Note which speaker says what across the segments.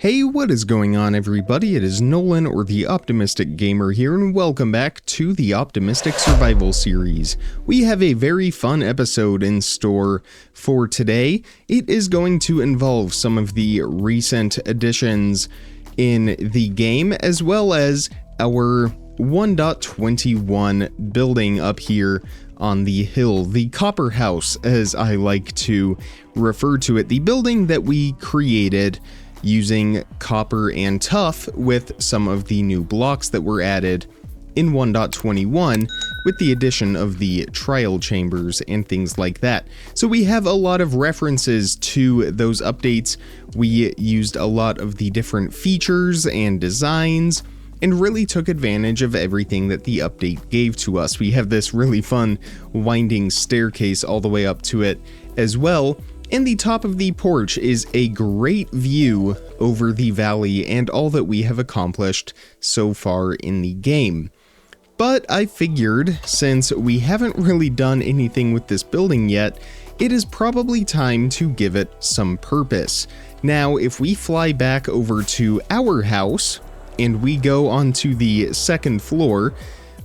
Speaker 1: Hey, what is going on everybody? It is Nolan, or the Optimistic Gamer here, and welcome back to the Optimistic Survival series. We have a very fun episode in store for today. It is going to involve some of the recent additions in the game, as well as our 1.21 building up here on the hill, the Copper House, as I like to refer to it, the building that we created using copper and tuff with some of the new blocks that were added in 1.21 with the addition of the trial chambers and things like that. So we have a lot of references to those updates. We used a lot of the different features and designs and really took advantage of everything that the update gave to us. We have this really fun winding staircase all the way up to it as well. And the top of the porch is a great view over the valley and all that we have accomplished so far in the game. But I figured, since we haven't really done anything with this building yet, it is probably time to give it some purpose. Now, if we fly back over to our house and we go onto the second floor,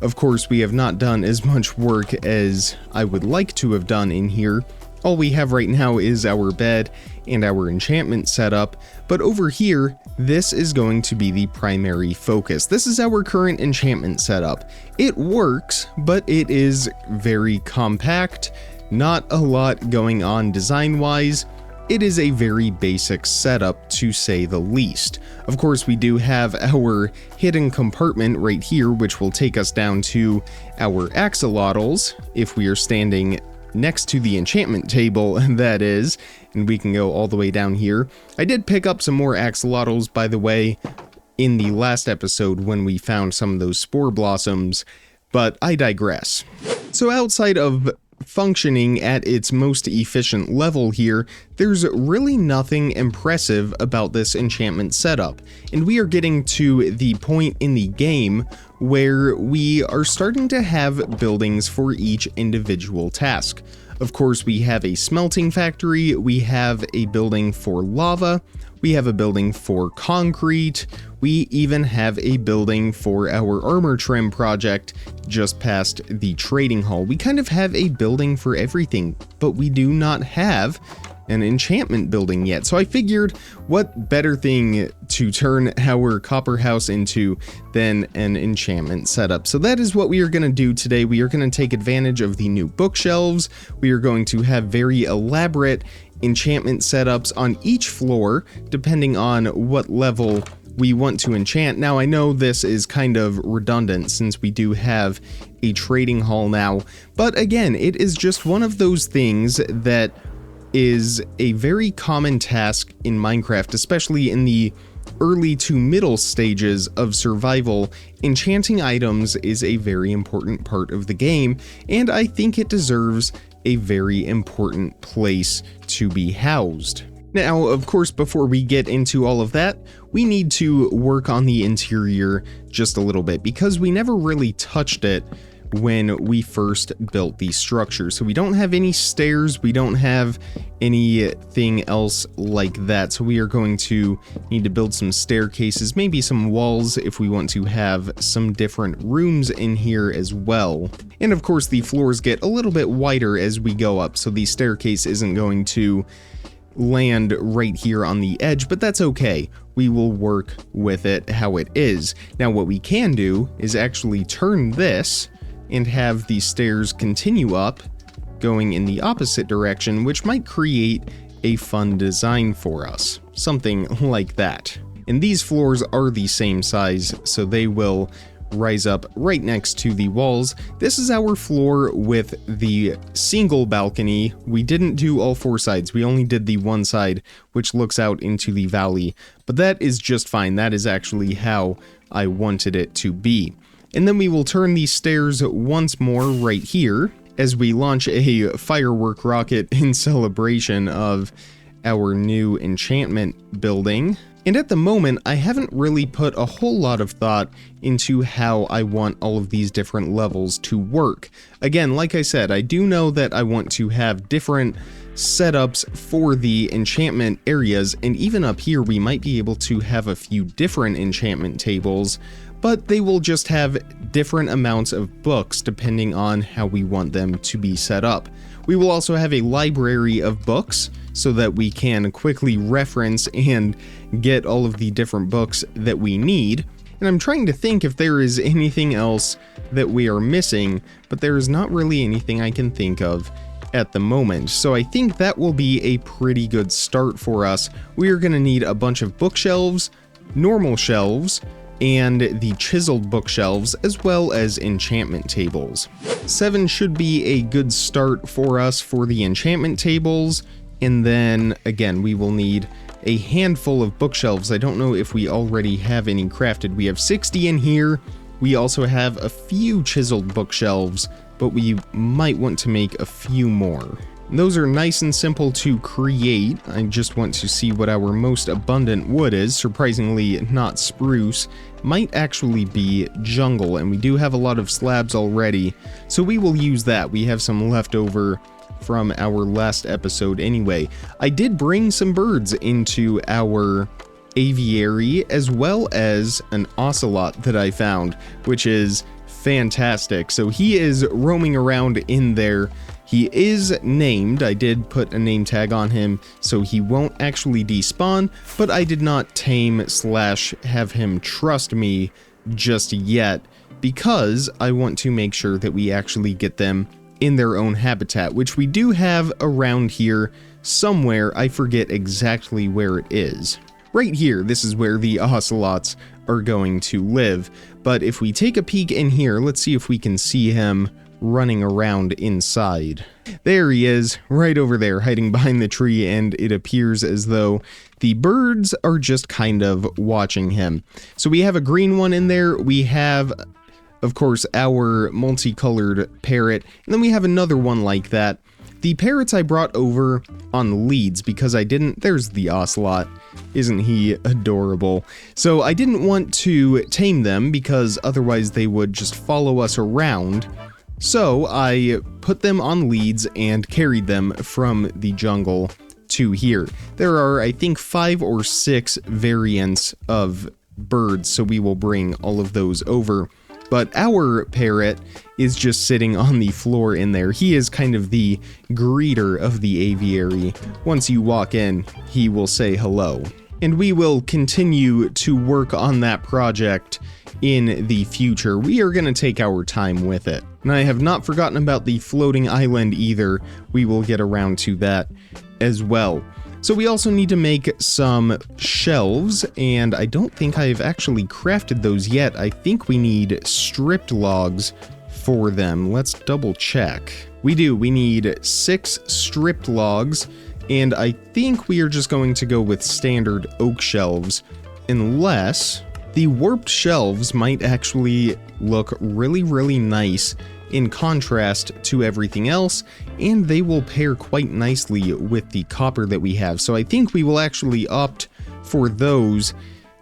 Speaker 1: of course we have not done as much work as I would like to have done in here. All we have right now is our bed and our enchantment setup, but over here, this is going to be the primary focus. This is our current enchantment setup. It works, but it is very compact, not a lot going on design-wise. It is a very basic setup, to say the least. Of course, we do have our hidden compartment right here, which will take us down to our axolotls if we are standing next to the enchantment table, that is, and we can go all the way down here. I did pick up some more axolotls, by the way, in the last episode when we found some of those spore blossoms, but I digress. So outside of functioning at its most efficient level here, there's really nothing impressive about this enchantment setup, and we are getting to the point in the game where we are starting to have buildings for each individual task. Of course, we have a smelting factory, we have a building for lava, we have a building for concrete, we even have a building for our armor trim project just past the trading hall. We kind of have a building for everything, but we do not have an enchantment building yet. So I figured, what better thing to turn our copper house into than an enchantment setup. So that is what we are going to do today. We are going to take advantage of the new bookshelves. We are going to have very elaborate enchantment setups on each floor, depending on what level we want to enchant. Now, I know this is kind of redundant since we do have a trading hall now, but again, it is just one of those things that is a very common task in Minecraft, especially in the early to middle stages of survival. Enchanting items is a very important part of the game, and I think it deserves a very important place to be housed. Now, of course, before we get into all of that, we need to work on the interior just a little bit, because we never really touched it when we first built the structure. So we don't have any stairs, we don't have anything else like that. So we are going to need to build some staircases, maybe some walls if we want to have some different rooms in here as well. And of course, the floors get a little bit wider as we go up, so the staircase isn't going to land right here on the edge, but that's okay. We will work with it how it is. Now, what we can do is actually turn this and have the stairs continue up, going in the opposite direction, which might create a fun design for us. Something like that. And these floors are the same size, so they will rise up right next to the walls. This is our floor with the single balcony. We didn't do all four sides, we only did the one side, which looks out into the valley, but that is just fine. That is actually how I wanted it to be. And then we will turn these stairs once more right here as we launch a firework rocket in celebration of our new enchantment building. And at the moment, I haven't really put a whole lot of thought into how I want all of these different levels to work. Again, like I said, I do know that I want to have different setups for the enchantment areas, and even up here we might be able to have a few different enchantment tables, but they will just have different amounts of books depending on how we want them to be set up. We will also have a library of books so that we can quickly reference and get all of the different books that we need. And I'm trying to think if there is anything else that we are missing, but there is not really anything I can think of at the moment. So I think that will be a pretty good start for us. We are going to need a bunch of bookshelves, normal shelves, and the chiseled bookshelves, as well as enchantment tables. 7 should be a good start for us for the enchantment tables, and then again we will need a handful of bookshelves. I don't know if we already have any crafted. We have 60 in here. We also have a few chiseled bookshelves, but we might want to make a few more. Those are nice and simple to create. I just want to see what our most abundant wood is. Surprisingly, not spruce. Might actually be jungle, and we do have a lot of slabs already, so we will use that. We have some left over from our last episode anyway. I did bring some birds into our aviary, as well as an ocelot that I found, which is fantastic. So he is roaming around in there. He is named. I did put a name tag on him, so he won't actually despawn, but I did not tame / have him trust me just yet, because I want to make sure that we actually get them in their own habitat, which we do have around here somewhere. I forget exactly where it is. Right here, this is where the ocelots are going to live. But if we take a peek in here, let's see if we can see him running around inside. There he is, right over there, hiding behind the tree, and it appears as though the birds are just kind of watching him. So we have a green one in there. We have, of course, our multicolored parrot, and then we have another one like that. The parrots I brought over on leads because I didn't... There's the ocelot. Isn't he adorable? So I didn't want to tame them because otherwise they would just follow us around. So I put them on leads and carried them from the jungle to here. There are, I think, 5 or 6 variants of birds, so we will bring all of those over. But our parrot is just sitting on the floor in there. He is kind of the greeter of the aviary. Once you walk in, he will say hello. And we will continue to work on that project in the future. We are going to take our time with it. And I have not forgotten about the floating island either. We will get around to that as well. So we also need to make some shelves, and I don't think I've actually crafted those yet. I think we need stripped logs for them. Let's double check. We do. We need 6 stripped logs, and I think we are just going to go with standard oak shelves, unless the warped shelves might actually look really, really nice in contrast to everything else, and they will pair quite nicely with the copper that we have. So I think we will actually opt for those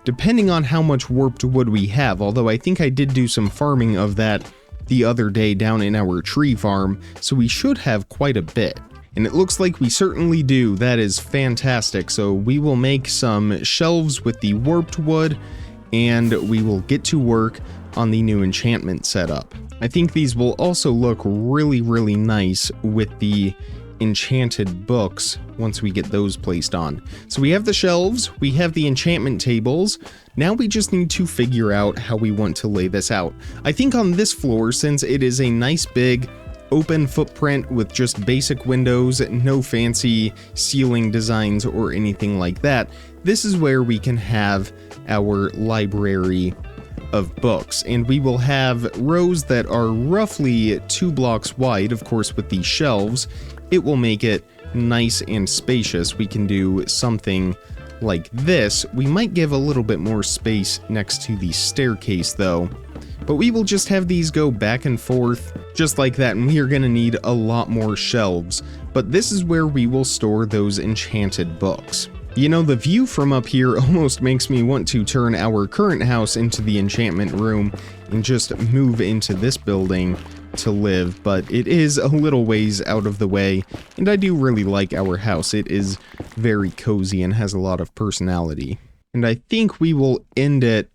Speaker 1: depending on how much warped wood we have, although I think I did do some farming of that the other day down in our tree farm, so we should have quite a bit. And it looks like we certainly do. That is fantastic. So we will make some shelves with the warped wood, and we will get to work on the new enchantment setup. I think these will also look really, really nice with the enchanted books once we get those placed on. So we have the shelves, we have the enchantment tables. Now we just need to figure out how we want to lay this out. I think on this floor, since it is a nice big open footprint with just basic windows, no fancy ceiling designs or anything like that, this is where we can have our library of books, and we will have rows that are roughly 2 blocks wide. Of course, with these shelves, it will make it nice and spacious. We can do something like this. We might give a little bit more space next to the staircase though, but we will just have these go back and forth just like that, and we are going to need a lot more shelves. But this is where we will store those enchanted books. You know, the view from up here almost makes me want to turn our current house into the enchantment room and just move into this building to live, but it is a little ways out of the way, and I do really like our house. It is very cozy and has a lot of personality. And I think we will end it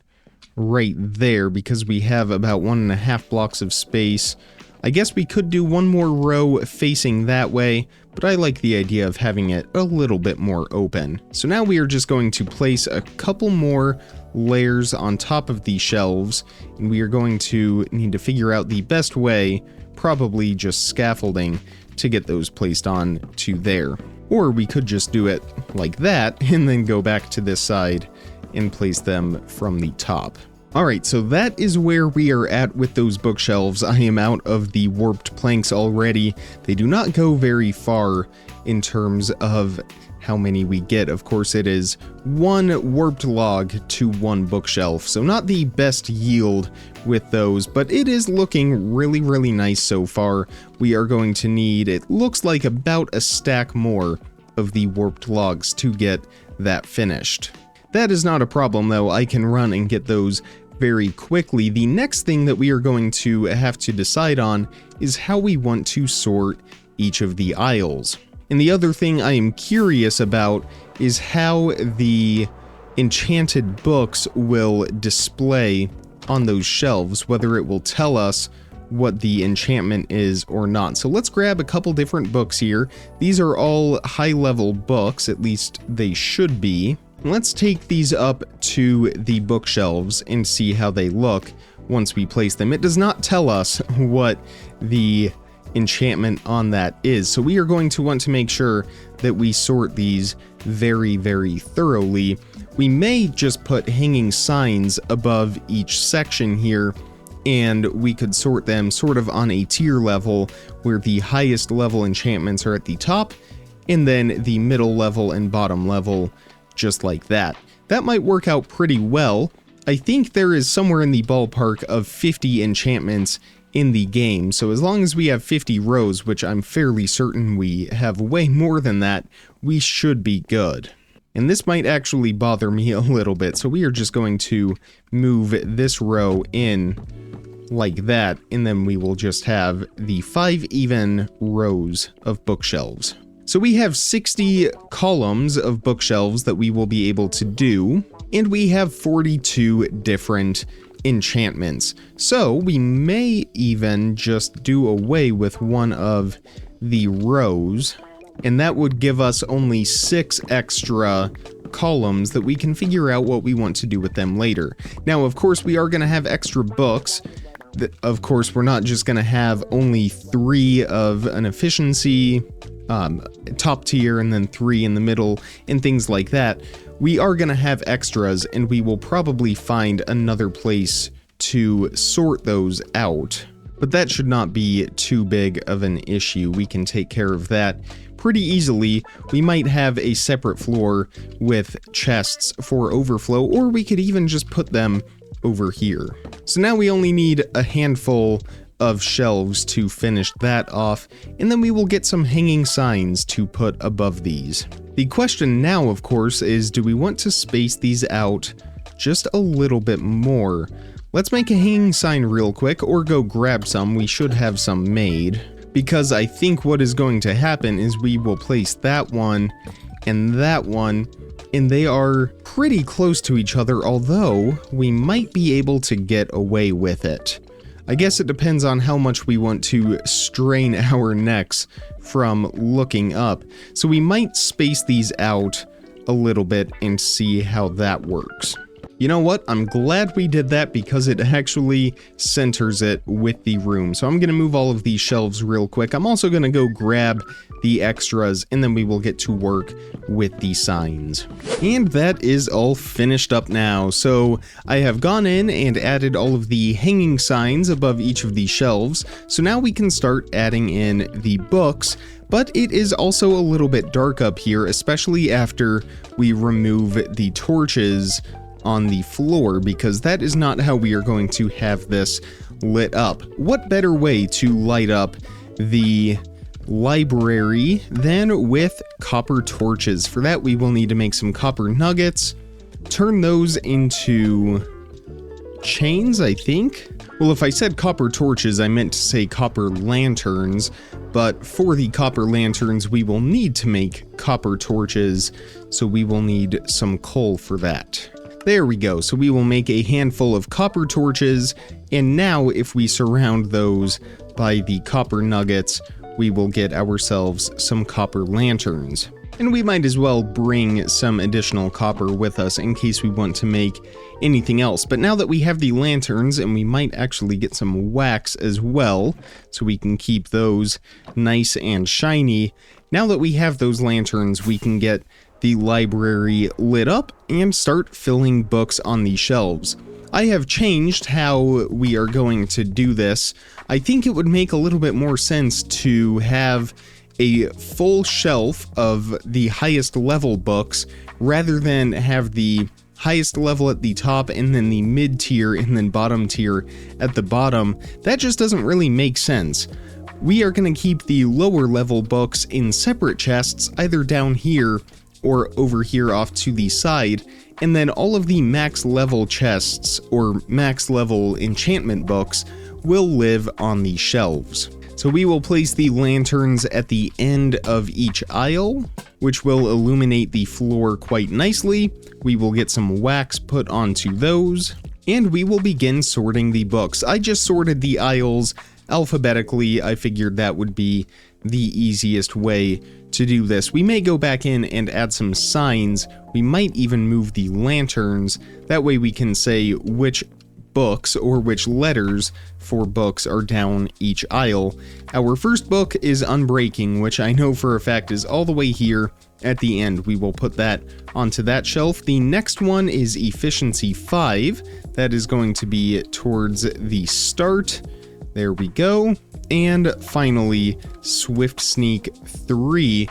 Speaker 1: right there because we have about 1.5 blocks of space. I guess we could do one more row facing that way, but I like the idea of having it a little bit more open. So now we are just going to place a couple more layers on top of these shelves, and we are going to need to figure out the best way, probably just scaffolding, to get those placed on to there. Or we could just do it like that, and then go back to this side and place them from the top. Alright, so that is where we are at with those bookshelves. I am out of the warped planks already. They do not go very far in terms of how many we get. Of course, it is 1 warped log to 1 bookshelf, so not the best yield with those, but it is looking really, really nice so far. We are going to need, it looks like, about a stack more of the warped logs to get that finished. That is not a problem though, I can run and get those very quickly. The next thing that we are going to have to decide on is how we want to sort each of the aisles. And the other thing I am curious about is how the enchanted books will display on those shelves, whether it will tell us what the enchantment is or not. So let's grab a couple different books here. These are all high-level books, at least they should be. Let's take these up to the bookshelves and see how they look once we place them. It does not tell us what the enchantment on that is, so we are going to want to make sure that we sort these very, very thoroughly. We may just put hanging signs above each section here, and we could sort them sort of on a tier level, where the highest level enchantments are at the top, and then the middle level and bottom level just like that. That might work out pretty well. I think there is somewhere in the ballpark of 50 enchantments in the game, so as long as we have 50 rows, which I'm fairly certain we have way more than that, we should be good. And this might actually bother me a little bit, so we are just going to move this row in like that, and then we will just have the 5 even rows of bookshelves. So we have 60 columns of bookshelves that we will be able to do, and we have 42 different enchantments. So we may even just do away with one of the rows, and that would give us only 6 extra columns that we can figure out what we want to do with them later. Now, of course, we are going to have extra books. Of course, we're not just going to have only 3 of an efficiency top tier and then 3 in the middle and things like that. We are going to have extras, and we will probably find another place to sort those out, but that should not be too big of an issue. We can take care of that pretty easily. We might have a separate floor with chests for overflow, or we could even just put them over here. So now we only need a handful of shelves to finish that off, and then we will get some hanging signs to put above these. The question now, of course, is do we want to space these out just a little bit more? Let's make a hanging sign real quick, or go grab some. We should have some made, because I think what is going to happen is we will place that one and that one, and they are pretty close to each other, although we might be able to get away with it. I guess it depends on how much we want to strain our necks from looking up. So we might space these out a little bit and see how that works. You know what? I'm glad we did that because it actually centers it with the room. So I'm going to move all of these shelves real quick. I'm also going to go grab the extras, and then we will get to work with the signs. And that is all finished up now. So I have gone in and added all of the hanging signs above each of these shelves. So now we can start adding in the books. But it is also a little bit dark up here, especially after we remove the torches on the floor, because that is not how we are going to have this lit up. What better way to light up the library then with copper torches. For that, we will need to make some copper nuggets, turn those into chains, I think. Well, if I said copper torches, I meant to say copper lanterns, but for the copper lanterns, we will need to make copper torches, so we will need some coal for that. There we go, so we will make a handful of copper torches, and now if we surround those by the copper nuggets, we will get ourselves some copper lanterns. And we might as well bring some additional copper with us in case we want to make anything else. But now that we have the lanterns, and we might actually get some wax as well, so we can keep those nice and shiny. Now that we have those lanterns, we can get the library lit up and start filling books on the shelves. I have changed how we are going to do this. I think it would make a little bit more sense to have a full shelf of the highest level books rather than have the highest level at the top and then the mid tier and then bottom tier at the bottom. That just doesn't really make sense. We are going to keep the lower level books in separate chests, either down here or over here off to the side, and then all of the max level chests or max level enchantment books will live on the shelves. So we will place the lanterns at the end of each aisle, which will illuminate the floor quite nicely. We will get some wax put onto those, and we will begin sorting the books. I just sorted the aisles alphabetically. I figured that would be the easiest way to do this. We may go back in and add some signs. We might even move the lanterns. That way we can say which books or which letters for books are down each aisle. Our first book is Unbreaking, which I know for a fact is all the way here at the end. We will put that onto that shelf. The next one is Efficiency 5. That is going to be towards the start. There we go. And finally, Swift Sneak 3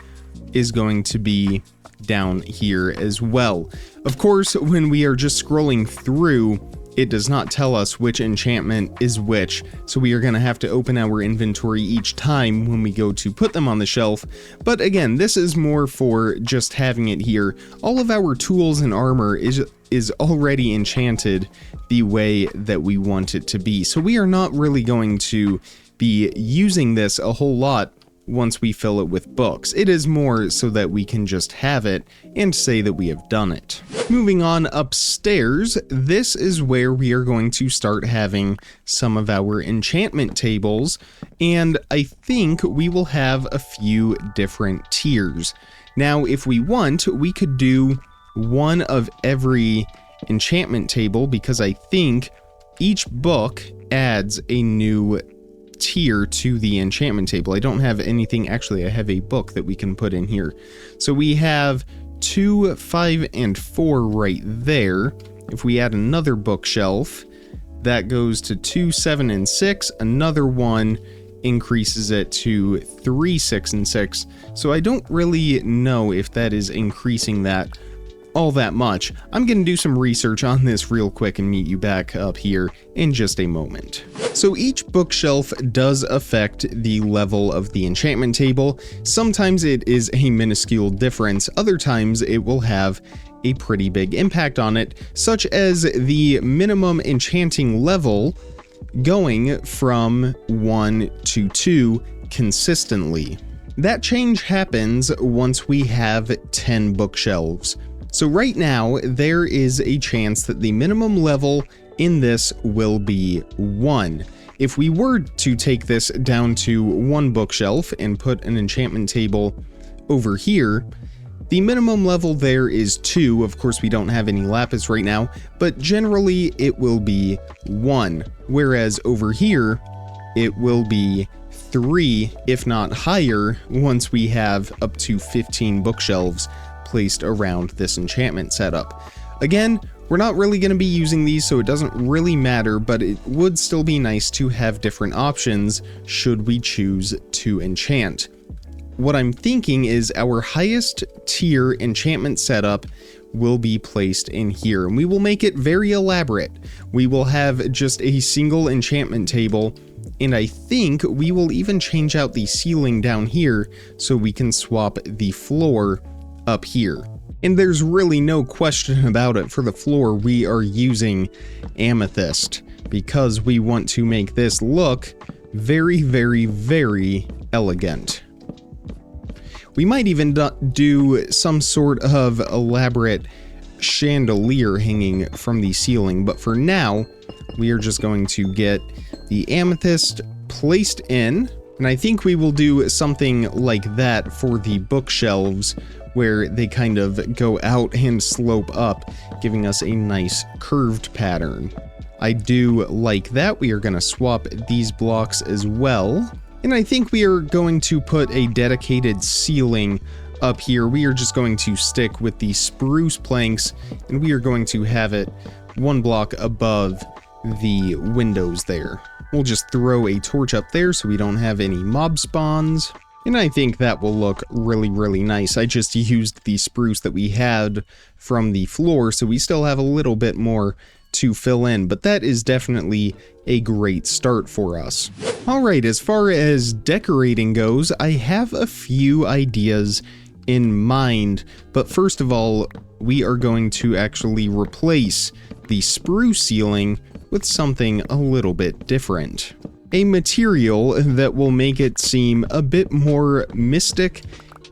Speaker 1: is going to be down here as well. Of course, when we are just scrolling through, it does not tell us which enchantment is which, so we are going to have to open our inventory each time when we go to put them on the shelf. But again, this is more for just having it here. All of our tools and armor is already enchanted the way that we want it to be, so we are not really going to be using this a whole lot once we fill it with books. It is more so that we can just have it and say that we have done it. Moving on upstairs, this is where we are going to start having some of our enchantment tables, and I think we will have a few different tiers. Now, if we want, we could do one of every enchantment table, because I think each book adds a new tier to the enchantment table. I don't have anything, actually I have a book that we can put in here. So we have 2, 5, and 4 right there. If we add another bookshelf, that goes to 2, 7, and 6. Another one increases it to 3, 6, and 6. So I don't really know if that is increasing that all that much. I'm going to do some research on this real quick and meet you back up here in just a moment. So each bookshelf does affect the level of the enchantment table. Sometimes it is a minuscule difference, other times it will have a pretty big impact on it, such as the minimum enchanting level going from 1 to 2 consistently. That change happens once we have 10 bookshelves. So right now, there is a chance that the minimum level in this will be 1. If we were to take this down to 1 bookshelf and put an enchantment table over here, the minimum level there is 2. Of course, we don't have any lapis right now, but generally it will be 1. Whereas over here, it will be 3, if not higher, once we have up to 15 bookshelves placed around this enchantment setup. Again, we're not really going to be using these, so it doesn't really matter, but it would still be nice to have different options should we choose to enchant. What I'm thinking is our highest tier enchantment setup will be placed in here, and we will make it very elaborate. We will have just a single enchantment table And I think we will even change out the ceiling down here so we can swap the floor up here. And there's really no question about it. For the floor, we are using amethyst because we want to make this look very, very, very elegant. We might even do some sort of elaborate chandelier hanging from the ceiling, but for now, we are just going to get the amethyst placed in, and I think we will do something like that for the bookshelves, where they kind of go out and slope up, giving us a nice curved pattern. I do like that. We are going to swap these blocks as well. And I think we are going to put a dedicated ceiling up here. We are just going to stick with the spruce planks, and we are going to have it one block above the windows there. We'll just throw a torch up there so we don't have any mob spawns. And I think that will look really, really nice. I just used the spruce that we had from the floor, so we still have a little bit more to fill in, but that is definitely a great start for us. Alright, as far as decorating goes, I have a few ideas in mind, but first of all, we are going to actually replace the spruce ceiling with something a little bit different. A material that will make it seem a bit more mystic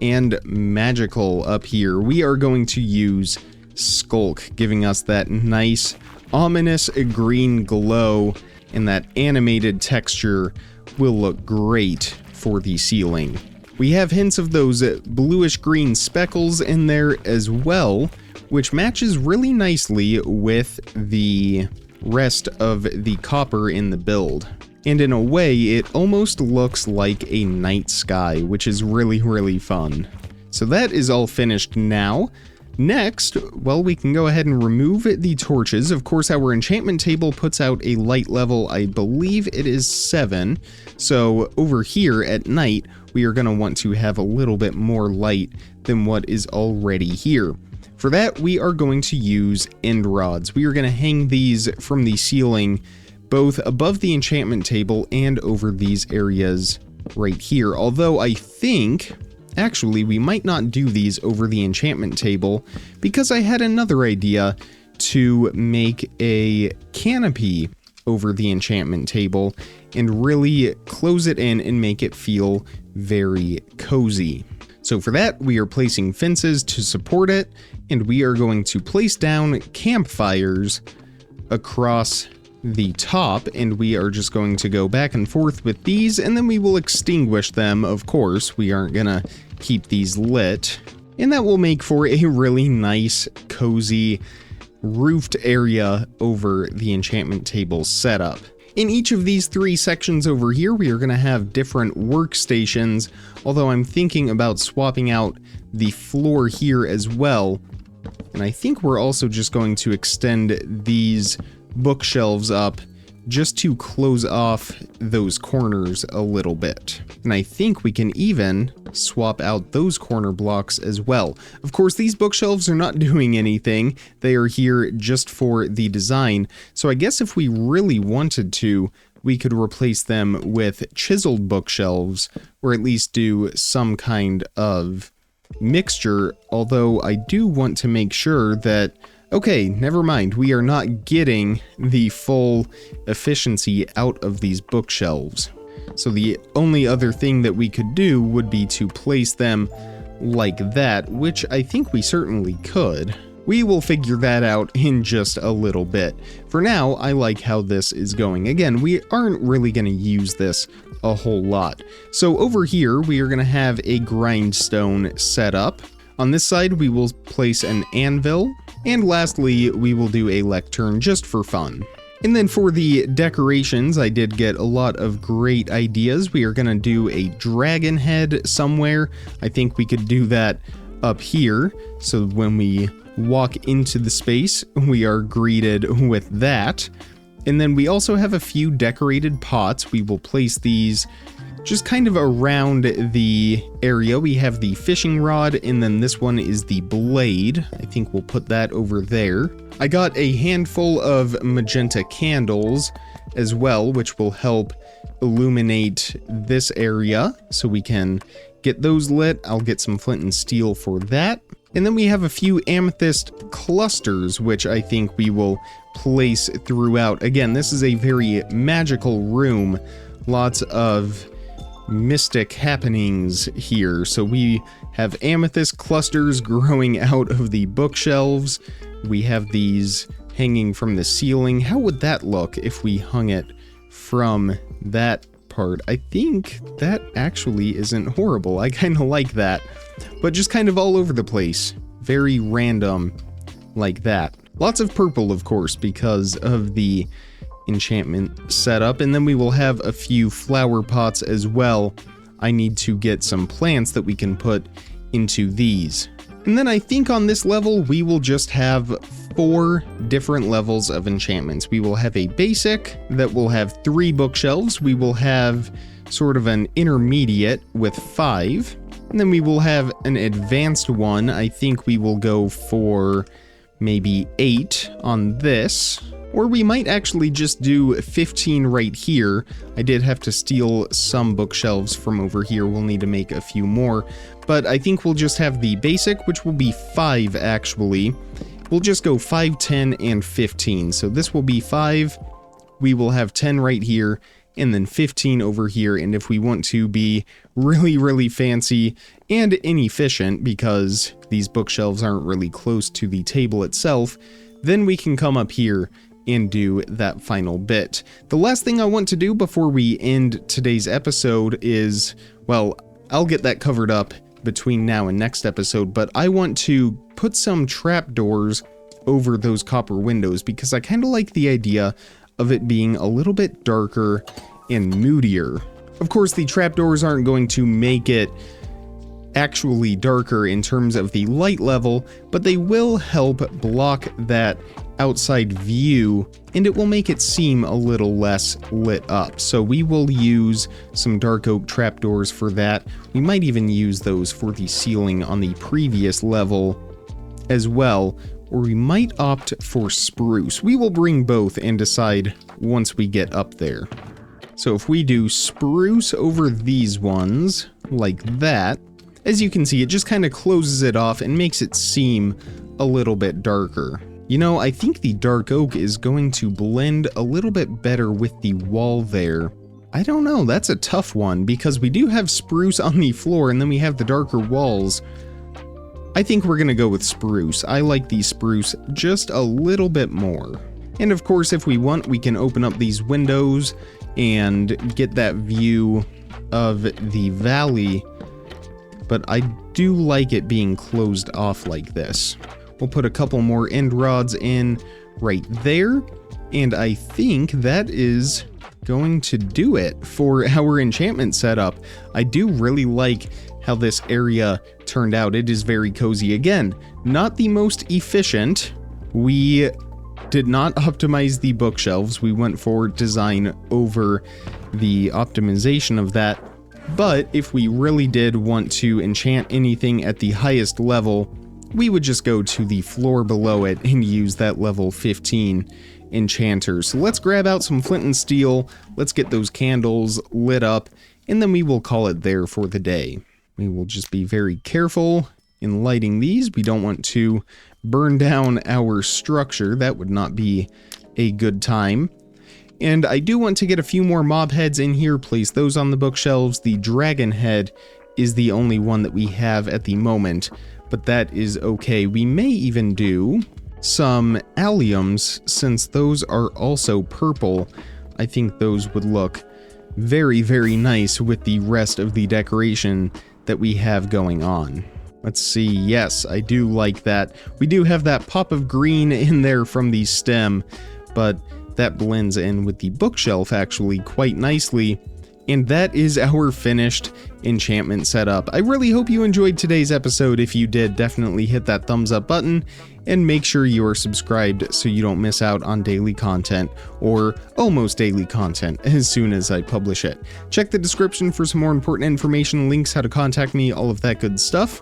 Speaker 1: and magical up here. We are going to use Skulk, giving us that nice ominous green glow, and that animated texture will look great for the ceiling. We have hints of those bluish green speckles in there as well, which matches really nicely with the rest of the copper in the build. And in a way, it almost looks like a night sky, which is really, really fun. So that is all finished now. Next, well, we can go ahead and remove the torches. Of course, our enchantment table puts out a light level, I believe it is 7. So over here at night, we are going to want to have a little bit more light than what is already here. For that, we are going to use end rods. We are going to hang these from the ceiling, both above the enchantment table and over these areas right here. Although I think, actually, we might not do these over the enchantment table, because I had another idea to make a canopy over the enchantment table and really close it in and make it feel very cozy. So for that, we are placing fences to support it, and we are going to place down campfires across the top, and we are just going to go back and forth with these, and then we will extinguish them. Of course, we aren't gonna keep these lit, and that will make for a really nice, cozy, roofed area over the enchantment table setup. In each of these 3 sections over here, we are going to have different workstations, although I'm thinking about swapping out the floor here as well. And I think we're also just going to extend these bookshelves up just to close off those corners a little bit. And I think we can even swap out those corner blocks as well. Of course, these bookshelves are not doing anything. They are here just for the design. So I guess if we really wanted to, we could replace them with chiseled bookshelves, or at least do some kind of mixture. Although I do want to make sure that, okay, never mind, we are not getting the full efficiency out of these bookshelves. So the only other thing that we could do would be to place them like that, which I think we certainly could. We will figure that out in just a little bit. For now, I like how this is going. Again, we aren't really going to use this a whole lot. So over here, we are going to have a grindstone set up. On this side, we will place an anvil. And lastly, we will do a lectern just for fun. And then for the decorations, I did get a lot of great ideas. We are going to do a dragon head somewhere. I think we could do that up here. So when we walk into the space, we are greeted with that. And then we also have a few decorated pots. We will place these just kind of around the area. We have the fishing rod, and then this one is the blade. I think we'll put that over there. I got a handful of magenta candles as well, which will help illuminate this area so we can get those lit. I'll get some flint and steel for that. And then we have a few amethyst clusters, which I think we will place throughout. Again, this is a very magical room. Lots of mystic happenings here. So we have amethyst clusters growing out of the bookshelves. We have these hanging from the ceiling. How would that look if we hung it from that part? I think that actually isn't horrible. I kind of like that, but just kind of all over the place. Very random like that. Lots of purple, of course, because of the enchantment setup. And then we will have a few flower pots as well. I need to get some plants that we can put into these. And then I think on this level, we will just have 4 different levels of enchantments. We will have a basic that will have 3 bookshelves. We will have sort of an intermediate with 5. And then we will have an advanced one. I think we will go for maybe 8 on this. Or we might actually just do 15 right here. I did have to steal some bookshelves from over here. We'll need to make a few more. But I think we'll just have the basic, which will be 5 actually. We'll just go 5, 10, and 15. So this will be 5. We will have 10 right here, and then 15 over here. And if we want to be really, really fancy and inefficient, because these bookshelves aren't really close to the table itself, then we can come up here and do that final bit. The last thing I want to do before we end today's episode is, well, I'll get that covered up between now and next episode, but I want to put some trapdoors over those copper windows because I kind of like the idea of it being a little bit darker and moodier. Of course, the trapdoors aren't going to make it actually darker in terms of the light level, but they will help block that outside view, and it will make it seem a little less lit up. So we will use some dark oak trapdoors for that. We might even use those for the ceiling on the previous level as well, or we might opt for spruce. We will bring both and decide once we get up there. So if we do spruce over these ones like that, as you can see, it just kind of closes it off and makes it seem a little bit darker. You know, I think the dark oak is going to blend a little bit better with the wall there. I don't know, that's a tough one because we do have spruce on the floor and then we have the darker walls. I think we're gonna go with spruce. I like the spruce just a little bit more. And of course, if we want, we can open up these windows and get that view of the valley, but I do like it being closed off like this. We'll put a couple more end rods in right there, and I think that is going to do it for our enchantment setup. I do really like how this area turned out. It is very cozy. Again, not the most efficient. We did not optimize the bookshelves. We went for design over the optimization of that. But if we really did want to enchant anything at the highest level, we would just go to the floor below it and use that level 15 enchanters. So let's grab out some flint and steel, let's get those candles lit up, and then we will call it there for the day. We will just be very careful in lighting these. We don't want to burn down our structure. That would not be a good time. And I do want to get a few more mob heads in here, place those on the bookshelves. The dragon head is the only one that we have at the moment, but that is okay. We may even do some alliums, since those are also purple. I think those would look very, very nice with the rest of the decoration that we have going on. Let's see, yes, I do like that. We do have that pop of green in there from the stem, but that blends in with the bookshelf actually quite nicely. And that is our finished enchantment setup. I really hope you enjoyed today's episode. If you did, definitely hit that thumbs up button and make sure you are subscribed so you don't miss out on daily content, or almost daily content, as soon as I publish it. Check the description for some more important information, links, how to contact me, all of that good stuff.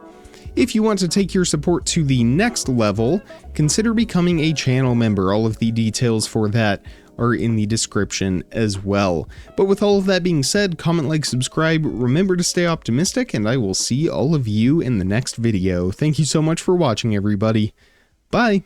Speaker 1: If you want to take your support to the next level, consider becoming a channel member. All of the details for that are in the description as well. But with all of that being said, comment, like, subscribe, remember to stay optimistic, and I will see all of you in the next video. Thank you so much for watching, everybody. Bye!